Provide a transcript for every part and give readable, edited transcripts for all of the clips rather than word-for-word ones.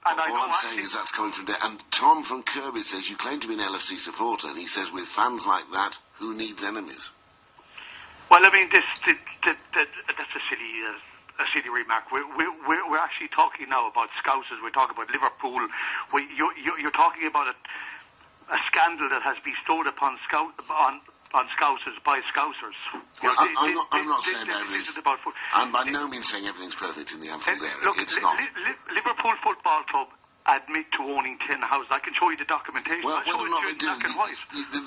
All I'm saying is that's coming from there. And Tom from Kirby says, you claim to be an LFC supporter, and he says, with fans like that, who needs enemies? Well, I mean, that's a silly remark. We're actually talking now about Scousers. We're talking about Liverpool. You're talking about a scandal that has been bestowed upon Scousers by Scousers. Well, I'm not saying everything's... I'm by no means saying everything's perfect in the Anfield area. Look, it's not. Liverpool Football Club admit to owning 10 houses. I can show you the documentation. Well, I'll show it to you in black and white.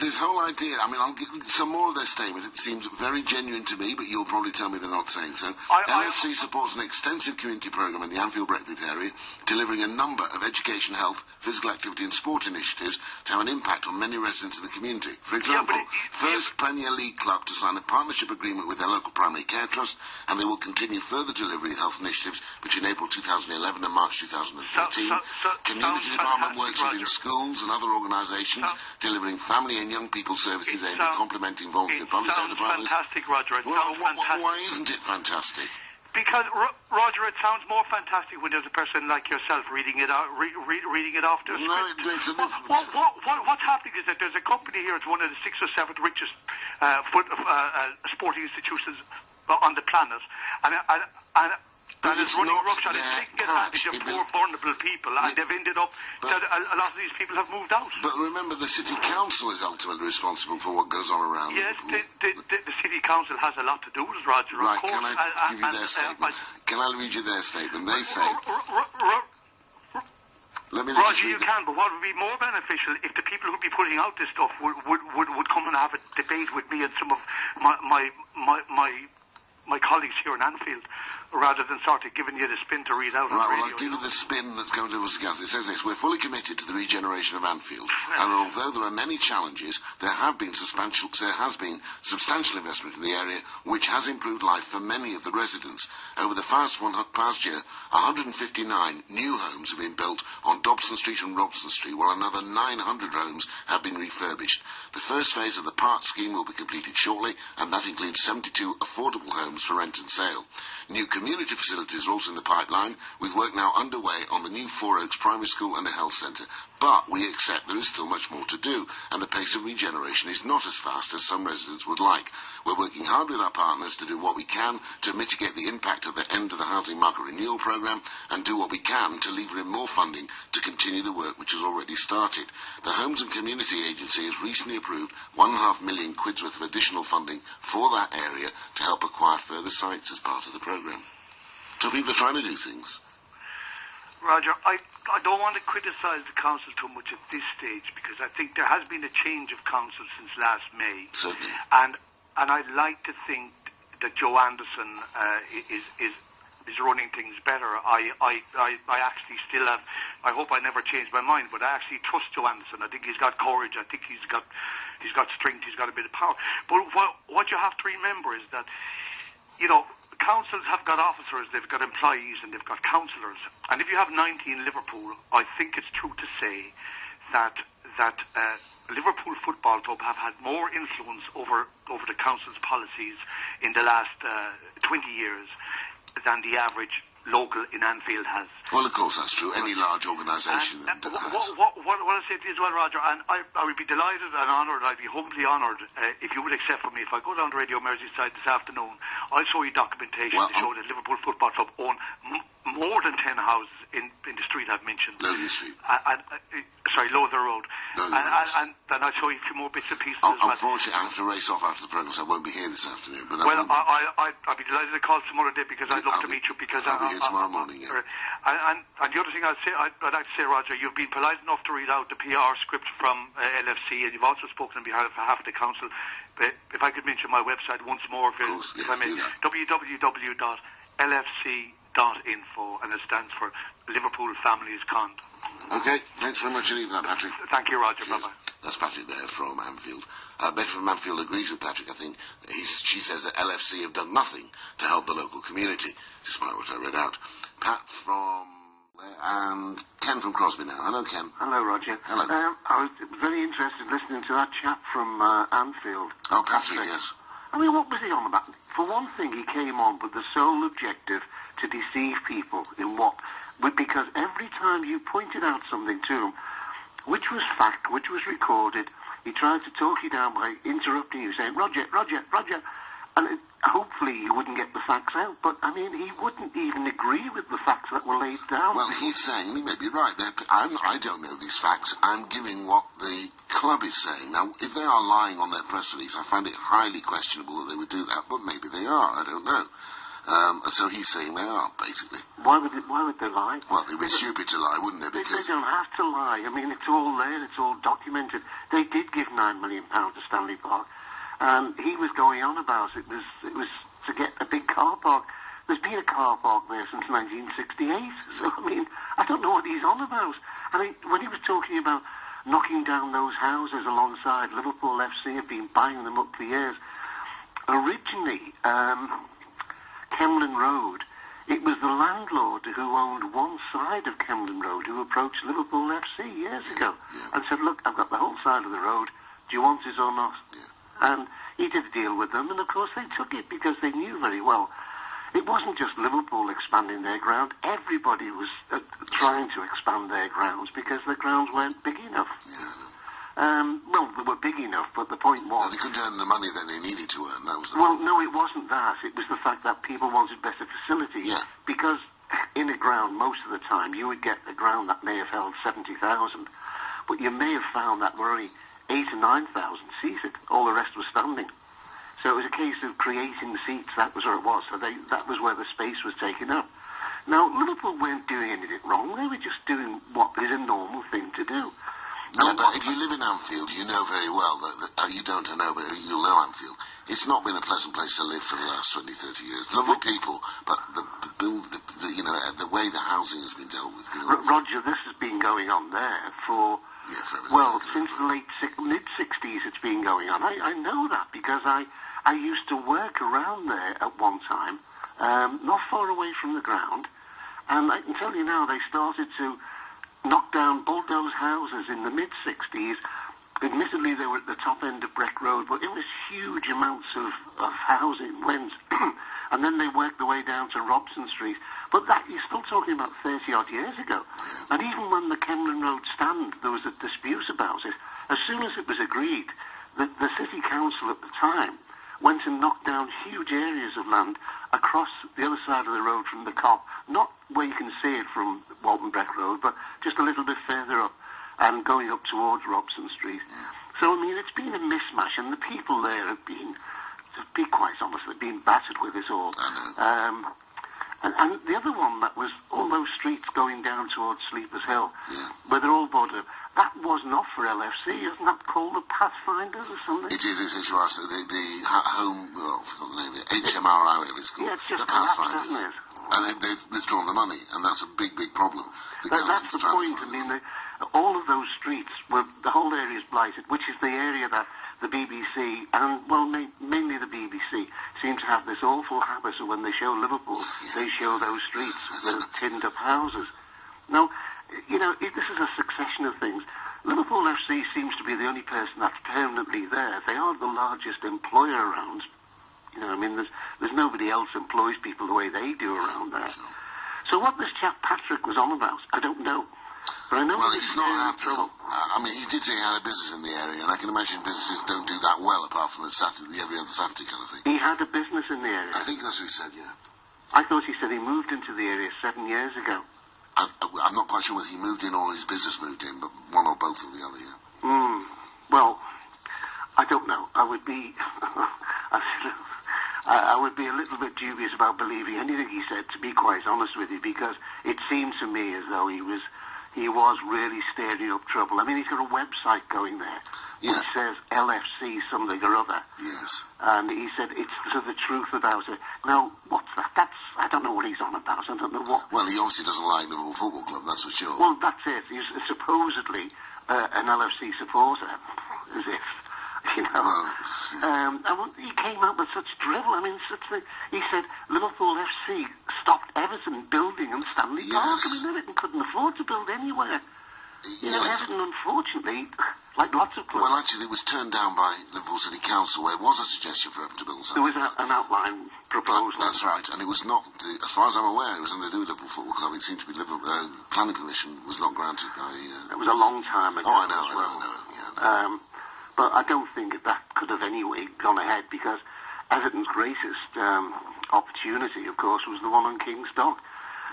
This whole idea, I mean, I'll give some more of their statement. It seems very genuine to me, but you'll probably tell me they're not saying so. LFC supports an extensive community programme in the Anfield Brexit area, delivering a number of education, health, physical activity and sport initiatives to have an impact on many residents of the community. For example, first Premier League club to sign a partnership agreement with their local primary care trust, and they will continue further delivery of health initiatives between April 2011 and March 2013. Community department works within schools and other organisations, delivering family and young people services aimed at complementing voluntary public sector partners. Fantastic, Roger. Why isn't it fantastic? Because, Roger, it sounds more fantastic when there's a person like yourself reading it out, reading it off the script. No, it makes a difference. What's happening is that there's a company here, it's one of the 6th or 7th richest sporting institutions on the planet, and it's running roughshod. It's taking advantage of poor, vulnerable people, and they've ended up that a lot of these people have moved out. But remember, the city council is ultimately responsible for what goes on around. Yes, the city council has a lot to do with it, Roger. Right, of course, can I give you their statement? Can I read you their statement? They say... Roger, you can, but what would be more beneficial if the people who'd be putting out this stuff would come and have a debate with me and some of my colleagues here in Anfield, rather than sort of giving you the spin to read out on the radio. Well, I'll give you the spin that's going to us against. It says this: we're fully committed to the regeneration of Anfield, and although there are many challenges, there has been substantial investment in the area, which has improved life for many of the residents. Over the past year, 159 new homes have been built on Dobson Street and Robson Street, while another 900 homes have been refurbished. The first phase of the Park scheme will be completed shortly, and that includes 72 affordable homes for rent and sale. New community facilities are also in the pipeline, with work now underway on the new Four Oaks Primary School and a health centre. But we accept there is still much more to do, and the pace of regeneration is not as fast as some residents would like. We're working hard with our partners to do what we can to mitigate the impact of the end of the housing market renewal programme, and do what we can to lever in more funding to continue the work which has already started. The Homes and Community Agency has recently approved £1.5 million worth of additional funding for that area to help acquire further sites as part of the programme. So people are trying to do things. Roger, I don't want to criticise the council too much at this stage, because I think there has been a change of council since last May. Certainly. And I'd like to think that Joe Anderson is running things better. I actually still have, I hope I never change my mind, but I actually trust Joe Anderson. I think he's got courage. I think he's got strength. He's got a bit of power. But what you have to remember is that, you know, councils have got officers, they've got employees, and they've got councillors. And if you have 90 in Liverpool, I think it's true to say that Liverpool Football Club have had more influence over the council's policies in the last 20 years than the average local in Anfield has. Well, of course, that's true. Any large organisation has. What I say to you as well, Roger, and I would be delighted and honoured, I'd be humbly honoured if you would accept from me, if I go down to Radio Merseyside this afternoon, I'll show you documentation to show that Liverpool Football Club own more than 10 houses in the street I've mentioned. Lothian Street. Lothian Road. And I'll show you a few more bits and pieces as well. Unfortunately, I have to race off after the programme, so I won't be here this afternoon. But I'd be delighted to call some other day, because I'd love to meet you, because I'll be here tomorrow morning, yeah. And the other thing I'd like to say, Roger, you've been polite enough to read out the PR script from LFC, and you've also spoken on behalf of the council. But if I could mention my website once more, if I may, www.lfc.info, and it stands for Liverpool Families Con. Okay, thanks very much indeed for that, Patrick. Thank you, Roger. Bye-bye. That's Patrick there from Anfield. Betty from Anfield agrees with Patrick, I think. She says that LFC have done nothing to help the local community, despite what I read out. Pat from there, and Ken from Crosby now. Hello, Ken. Hello, Roger. Hello. I was very interested listening to that chap from Anfield. Oh, Patrick, yes. I mean, what was he on about? For one thing, he came on with the sole objective to deceive people in what because every time you pointed out something to him, which was fact, which was recorded, he tried to talk you down by interrupting you, saying, Roger, Roger, Roger. And hopefully he wouldn't get the facts out, but, I mean, he wouldn't even agree with the facts that were laid down. Well, he's saying, he may be right, I don't know these facts, I'm giving what the club is saying. Now, if they are lying on their press release, I find it highly questionable that they would do that, but maybe they are, I don't know. And so he's saying they are, basically. Why would they lie? Well, they'd be stupid to lie, wouldn't they? Because they don't have to lie. I mean, it's all there, it's all documented. They did give £9 million to Stanley Park. He was going on about it was to get a big car park. There's been a car park there since 1968. So, I mean, I don't know what he's on about. I mean, when he was talking about knocking down those houses alongside Liverpool FC, have been buying them up for years. Originally, Kemlyn Road, it was the landlord who owned one side of Kemlyn Road who approached Liverpool FC years ago and said, look, I've got the whole side of the road. Do you want it or not? And he did a deal with them, and of course they took it because they knew very well it wasn't just Liverpool expanding their ground. Everybody was trying to expand their grounds because the grounds weren't big enough. Well, they were big enough, but the point was... No, they couldn't earn the money that they needed to earn. That was the Well, no, it wasn't that. It was the fact that people wanted better facilities. Yeah. Because in a ground, most of the time, you would get a ground that may have held 70,000, but you may have found that were only 8,000 or 9,000 seated. All the rest was standing. So it was a case of creating the seats. That was where it was. So that was where the space was taken up. Now, Liverpool weren't doing anything wrong. They were just doing what is a normal thing to do. Yeah, but if you live in Anfield, you know very well that you don't know, but you'll know Anfield. It's not been a pleasant place to live for the last 20, 30 years. Lovely people, but the way the housing has been dealt with. Roger, this has been going on there for since the mid-60s it's been going on. I know that because I used to work around there at one time, not far away from the ground, and I can tell you now they started to knock down, bulldoze houses in the mid-60s. Admittedly, they were at the top end of Breck Road, but it was huge amounts of housing went. And then they worked their way down to Robson Street. But that, you're still talking about 30-odd years ago. And even when the Kemlyn Road stand, there was a dispute about it. As soon as it was agreed, the City Council at the time went and knocked down huge areas of land across the other side of the road from the Cop, not where you can see it from Walton Breck Road, but just a little bit further up and going up towards Robson Street. So, I mean, it's been a mismatch, and the people there have been, to be quite honest, they've been battered with it all. And the other one that was all those streets going down towards Sleepers Hill, where they're all bordered, that was not for LFC. Isn't that called the Pathfinders or something? It is, it's the home, I forgot the name of it, HMRI, it's called. Yeah, it's just the Pathfinders. isn't it? And they've withdrawn the money, and that's a big, big problem. That's the point. I mean, all of those streets, the whole area is blighted, which is the area that the BBC, and, well, mainly the BBC, seem to have this awful habit of when they show Liverpool, they show those streets, those tinned-up houses. Now, this is a succession of things. Liverpool FC seems to be the only person that's permanently there. They are the largest employer around. There's nobody else employs people the way they do around there. So what this chap Patrick was on about, I don't know. But I know he's not happy. I mean, he did say he had a business in the area, and I can imagine businesses don't do that well apart from every other Saturday kind of thing. He had a business in the area. I think that's what he said, yeah. I thought he said he moved into the area 7 years ago. I'm not quite sure whether he moved in or his business moved in, but one or both of the other, yeah. Well, I don't know. I would be... I would be a little bit dubious about believing anything he said, to be quite honest with you, because it seemed to me as though he was really stirring up trouble. I mean, he's got a website going there which says LFC something or other. Yes. And he said it's the truth about it. Now, what's that? I don't know what he's on about. I don't know what... Well, he obviously doesn't like Liverpool Football Club, that's for sure. Well, that's it. He's supposedly an LFC supporter, as if... and he came out with such drivel. I mean, he said Liverpool FC stopped Everton building in Stanley Park. I mean, Everton couldn't afford to build anywhere. Everton, unfortunately, like lots of clubs. Well, actually, it was turned down by Liverpool City Council, where it was a suggestion for Everton to build something. There was an outline proposal. That's right, and it was not, as far as I'm aware, it was nothing to do with Liverpool Football Club. It seemed to be planning permission was not granted by... It was a long time ago. Oh, I know. But I don't think that could have anyway gone ahead, because Everton's greatest opportunity, of course, was the one on King's Dock.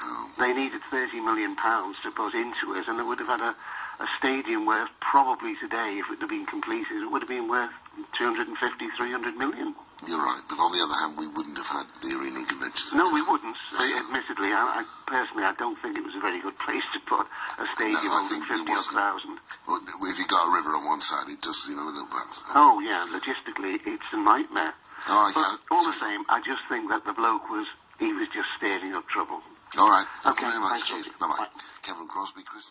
Oh. They needed £30 million to put into it, and they would have had a stadium worth, probably today, if it had been completed, it would have been worth 250, 300 million. You're right, but on the other hand, we wouldn't have had the Arena Convention Centre. No, we wouldn't. Admittedly, I personally, I don't think it was a very good place to put a stadium of 50,000. Well, if you got a river on one side, it does seem a little bad. Oh, yeah, logistically, it's a nightmare. All right, but all the same, I just think that the bloke was just stirring up trouble. All right. Okay, Thank you very much. Cheers. Bye-bye. Kevin Crosby, Christmas.